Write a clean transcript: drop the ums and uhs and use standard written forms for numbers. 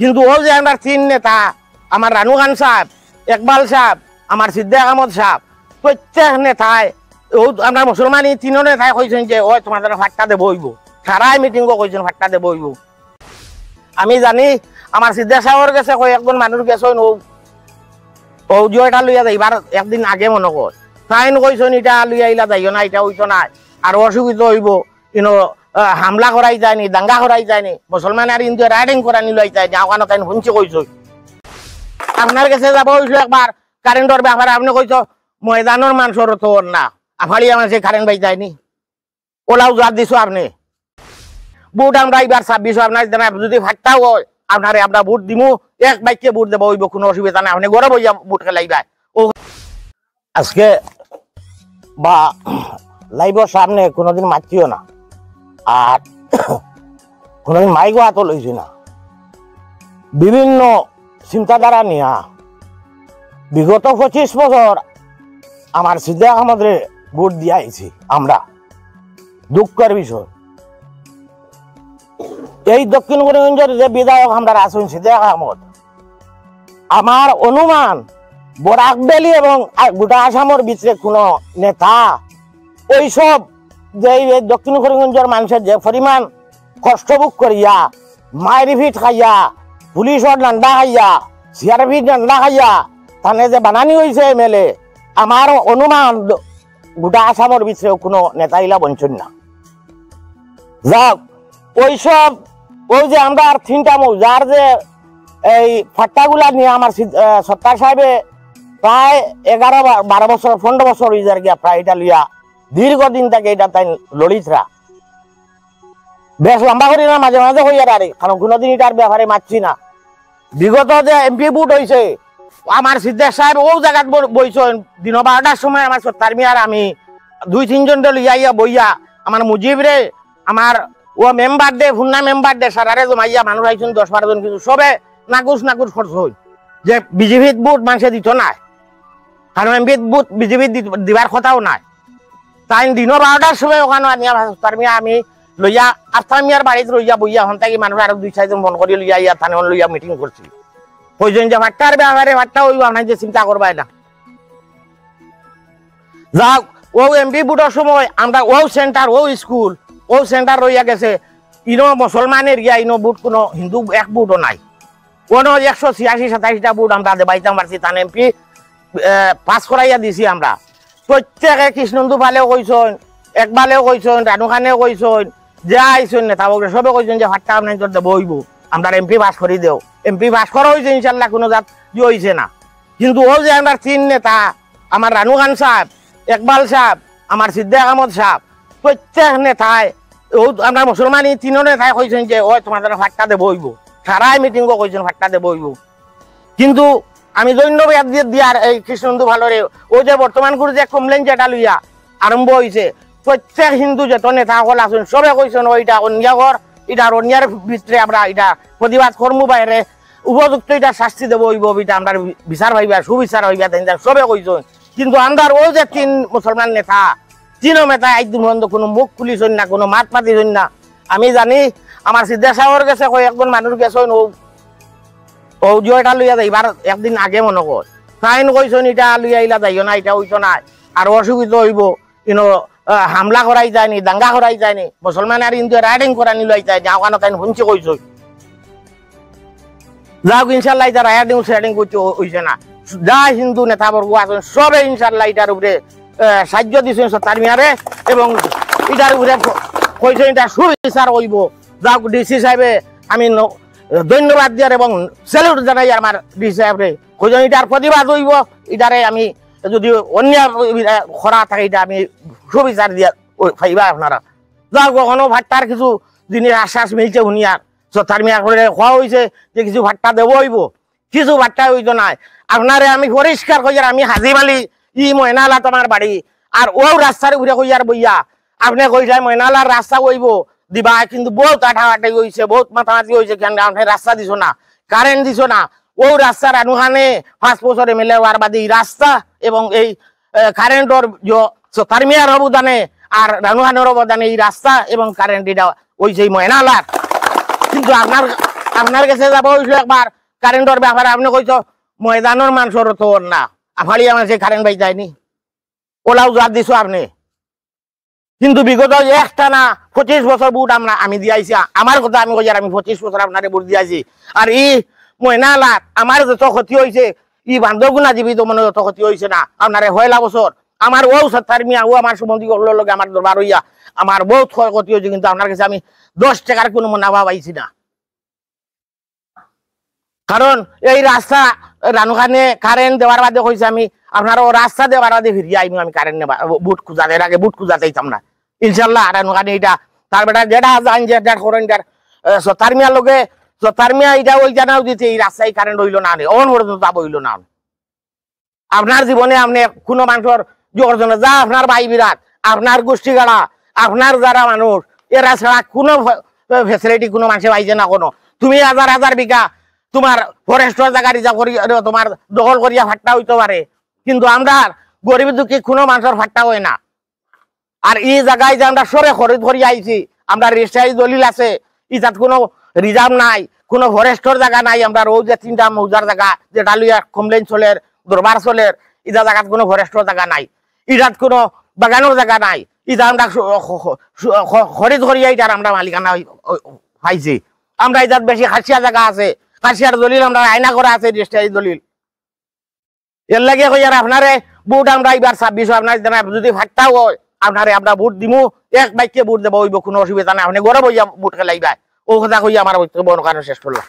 কিন্তু ও যে আমার তিন নেতা, আমার রানু খান সাহেব, ইকবাল সাহেব, আমার সিদ্দিক আহমদ সাহেব, প্রত্যেক নেতায় ও আপনার মুসলমানি তিন নেতায় কইছেন যে ও তোমাদের ফাট্টা দেব হইব, সারাই মিটিংও কইছেন ফাট্টা দেব হইব। আমি জানি আমার সিদ্দিক সাহেবের কাছে কয়েকজন মানুষ গেছে ও এটা লইয়া যাইবার একদিন আগে মনে কর তাইন কইছেন এটা লইয়া আইলা যাইও না, এটা হইতো না, আর অসুবিধা হইব, কিন্তু হামলা করাই যায়নি, দাঙ্গা করাই যায়নি, মুসলমান আর হিন্দু রাইডিং করা নিলাই যায়নি, আওয়ানো তাই শুনছি কইছ। আপনার কাছে যাব হইল একবার কারেন্টর ব্যাপারে, আপনি কইছ ময়দানের মানুষের তো না আফালিয়া মানুষে কারেন্ট পাই যায়নি, ওলাও জবাব দিছো আপনি। বুট আমরা এবার 26 আপনার যদি ফাটটাও হয় আপনারে আমরা বুট দিমু, এক বাইকে বুট দেবো হইব, কোনো অসুবিধা নাই, আপনি গরম হইয়া বুট খেলাইবা। ও আজকে বা লাইভের সামনে কোনোদিন মাতিও না, আর কোনোদিন মাইকও হাতও লইছি না। বিভিন্ন চিন্তাধারা নিয়া বিগত 25 বছর আমার সিদ্দিক আহমদরে ভোট দিয়ে আইছি আমরা। দুঃখের বিষয় এই দক্ষিণ করিমগঞ্জের যে বিধায়ক আমরা আছেন সিদ্দিক আহমদ, আমার অনুমান বরাকবেলি এবং গোটা আসামের ভিতরে কোনো নেতা ওইসব যে দক্ষিণ করিমগঞ্জের মানুষের যে পরিমাণ কষ্টভোগ করিয়া মাইরিফিট খাইয়া, পুলিশের ডান্ডা খাইয়া, সিআরপির ডান্ডা খাইয়া তানে যে বানানি হয়েছে এমএলএ, আমার অনুমান গোটা আসামের ভিতরে কোনো নেতা ইলা বঞ্চন না। যাক ওইসব ওই যে আমরা তিনটা যার যে এই ফাট্টাগুলা নিয়ে আমার সত্তার সাহেবে প্রায় 11-12 বছর 15 বছর হয়ে যায় গিয়া প্রায় এটা লিয়া দীর্ঘদিন থেকে এটা তাই লড়িতরা বেশ লম্বা করি না, মাঝে মাঝে হইয়া আরে, কারণ কোনোদিন এটার ব্যাপারে মারছি না। বিগত যে এমপি বুট হয়েছে আমার সিদ্দিক সাহেব ও জায়গাত বইছেন দিন 12টার সময় আমার সত্তার মিয়ার আমি 2-3 জন লইয়া বইয়া আমার মুজিবরে আমার ও মেম্বার দে ফুন্না মেম্বার দে সারারে জমাইয়া মানুষ আইছেন 10-12 জন, কিন্তু সবে নাকুশ খরচ হই যে বিজেপির বুট মানুষে দিত না, কারণ এমপি বুট বিজেপি দিবার কথাও নাই। তাই দিন 12টার সময় ওখানে সত্তার মিয়া আমি লইয়া আফতার মিয়ার বাড়িতে লইয়া বইয়া হন থাকি মানুষ আরো 2-4 জন মন করি লইয়া ইয়া থানে লইয়া মিটিং করছি, কইছেন যে ভাট্টার ব্যাপারে ভাট্টা হইব, আপনার যে চিন্তা করবাই না। যাক ও এমপি বুটের সময় আমরা ও সেন্টার ও স্কুল ও সেন্টার রইয়া গেছে, ইনো মুসলমানের গিয়া ইনো বুট কোনো হিন্দু এক বুটও নাই, কোনো 186-87টা বুট আমরা দেবাইতাম পারছি, তান এমপি পাস করাইয়া দিছি আমরা। প্রত্যেকে কৃষ্ণন্দু ফালেও কইছেন, একবালেও কইছেন, রানু খানেও কইছেন, যা আইছেন নেতা সবে কইছেন যে ভাট্টা আপনার দেব হইব, আমরা এমপি পাস করি দেও। এমপি পাস করা হয়েছে ইনশাল্লাহ, কোনো জাত হয়েছে না। কিন্তু ও যে আমার তিন নেতা, আমার রানু খান সাহেব, ইকবাল সাহেব, আমার সিদ্দিক আহমদ সাহেব, প্রত্যেক নেতায় ও আপনার মুসলমানি তিন নেতায় কইছেন যে ও তোমাদের ফাট্টা দেব হইব, সারাই মিটিংও কইছেন ফাট্টা দেব হইব। কিন্তু আমি ধন্যবাদ দিয়ার এই কৃষ্ণন্দু ভালরে ও যে বর্তমান করে যে কমপ্লেন যেটা লইয়া আরম্ভ হয়েছে, প্রত্যেক হিন্দু যত নেতা সকল আছেন সবে কইছেন ওইটা অন্যায়র, এটা অন্যায়ের ভিতরে আমরা এটা প্রতিবাদ কর্ম বাইরে উপযুক্ত এটা শাস্তি দেব হইব, এটা আমরা বিচার হইবা সুবিচার হইবা সবে কইছেন। কিন্তু আমরা ও যে তিন মুসলমান নেতা তিন নেতা একদম কোনো মুখ খুলিছেন না, কোনো মাত পাতিছেন না। আমি জানি আমার সিদ্দিক সাহেবের কাছে কয়েকজন মানুষ গেছেন ও এটা লইয়া যাইবার একদিন আগে মনে কর তাইন কইছেন এটা লইয়া আইলা যাইও না, এটা হইতো না, আর অসুবিধা হইব, কিন্তু হামলা করাই যায়নি, দাঙ্গা করাই যায়নি, মুসলমান আর হিন্দু রাইডিং করা নিলাই যায়নি, আওয়ানো তাই শুনছি কইছ। যাও ইনশাল্লাহ এটা রাইডিং সেডিং করতে হইছে না, যা হিন্দু নেতাবর্গ আছেন সবে ইনশাল্লাহ এটার উপরে সাহায্য দিচ্ছেন সত্তার মিয়ারে, এবং এটার উপরে কইছেন এটা সুবিচার হইব। যাও ডিসি সাহেবে আমি ধন্যবাদ দিয়ার এবং স্যালুট জানাই আমার ডিসি সাহেবরে, কইছেন এটার প্রতিবাদ হইব, এটারে আমি যদি অন্য খরা থাকে এটা আমি সুবিচার দিয়া পাইবা আপনারা। যাও কখনো ভাট্টার কিছু জিনিস আশ্বাস মিলছে শুনিয়ার সত্তার মিয়া করে খোয়া হয়েছে যে কিছু ভাট্টা দেবো হইব, কিছু ভাট্টা হইতো নাই। আপনারে আমি পরিষ্কার কইয়ার আমি হাজিবালি ই ময়নালা তোমার বাড়ি, আর ও রাস্তার ঘুরে কইয়ার বইয়া আপনি কইসাই ময়নালার রাস্তা কইব দিবা, কিন্তু বহুত আঠাআঠি হয়েছে, বহুত মাথামাতি হয়েছে, কেন আপনি রাস্তা দিছ না, কারেন্ট দিছ না। ও রাস্তার আনুখানে 5 বছর এমএলএ হওয়ার বাদে রাস্তা এবং এই কারেন্টর সত্তার মিয়ার অবদানে আর রানুখানের অবদানে এই রাস্তা এবং কারেন্ট এটা ওই সেই ময়নালার। কিন্তু আপনার কাছে যাবো হইলো একবার কারেন্টর ব্যাপার আপনি কইছো ময়দানের মানুষের তো না আফাড়িয়া মানুষে কারেন্ট পাই যায়নি ওলাও জাত দিছো আপনি কিন্তু বিগত একটা না 25 বছর বুট আমি দিয়াইছি আমার কথা আমি কই আর আমি 25 বছর আপনারে বুট দিয়াইছি আর ই ময়নালা আমার যত ক্ষতি হইছে ই বান্ধবগুনা জীবিত মনে যত ক্ষতি হইছে না আপনারে হয়লা বছর আমার ও সত্তার মিয়া ও আমার সম্বন্ধী করলো লগে আমার দরবার হইয়া আমার বহুত ক্ষয়ক্ষতি হয়েছে কিন্তু আপনার কাছে আমি 10 টাকার কোনো মুনাফা পাইছি না কারণ এই রাস্তা রানুখানে কারেন্ট দেওয়ার বাদে কইছে আমি আপনার ও রাস্তা দেওয়ার বাদে ফিরিয়ে আইমু আমি কারেন্ট নেবা বুট খুঁজাতে এর আগে বুট খুঁজাতে চাইতাম না ইনশাল্লাহ রানুখানে এটা তার বেটা যেটা জান যেটা করেন সত্তার মিয়ার লগে সত্তার মিয়া এটা ওই জানাও দিতে এই রাস্তায় কারেন্ট হইলো না অন পর্যন্ত হইলো না আপনার জীবনে আপনি কোনো মানুষের জোরজনে যা আপনার ভাই বিরাট আপনার গোষ্ঠী গাড়া আপনার যারা মানুষ এরা ছাড়া কোনো ফেসিলিটি কোনো মানুষে পাইছে না কোনো তুমি হাজার হাজার বিঘা তোমার ফরেস্টের জায়গা রিজার্ভ করি তোমার দখল করিয়া ফাট্টা হইতে পারে কিন্তু আমরা গরিব দুঃখী কোনো মানুষের ফাট্টা হয় না আর এই জায়গায় যে আমরা সরে খরিদ করি আইছি আমরা রেজিস্ট্রারি দলিল আছে ইজাত কোনো রিজার্ভ নাই কোনো ফরেস্টের জায়গা নাই আমরা ও যে 3টা মৌজার জায়গা যেটা লইয়া কমপ্লেন চলের দরবার চলের ইটা জায়গাত কোনো ফরেস্টের জায়গা নাই ইটাত কোনো বাগানের জায়গা নাই ইটা আমরা খরিদ করিয়া ইটার আমরা মালিকানা পাইছি আমরা ইটাত বেশি খাসিয়া জায়গা আছে খাসিয়ার দলিল আমরা আয়না করা আছে রেজিস্ট্রারি দলিল এর লাগে কই আর আপনারে বুট আমরা এবার 26 আপনার যদি ফাটতাও হয় আপনারে আমরা বুট দিমু এক বাইকে বুট দেবো হইব কোনো অসুবিধা নাই আপনি গড়ে বইয়া বুট খেলাইবা ও কথা কইয়া আমার বক্তব্য শেষ করলাম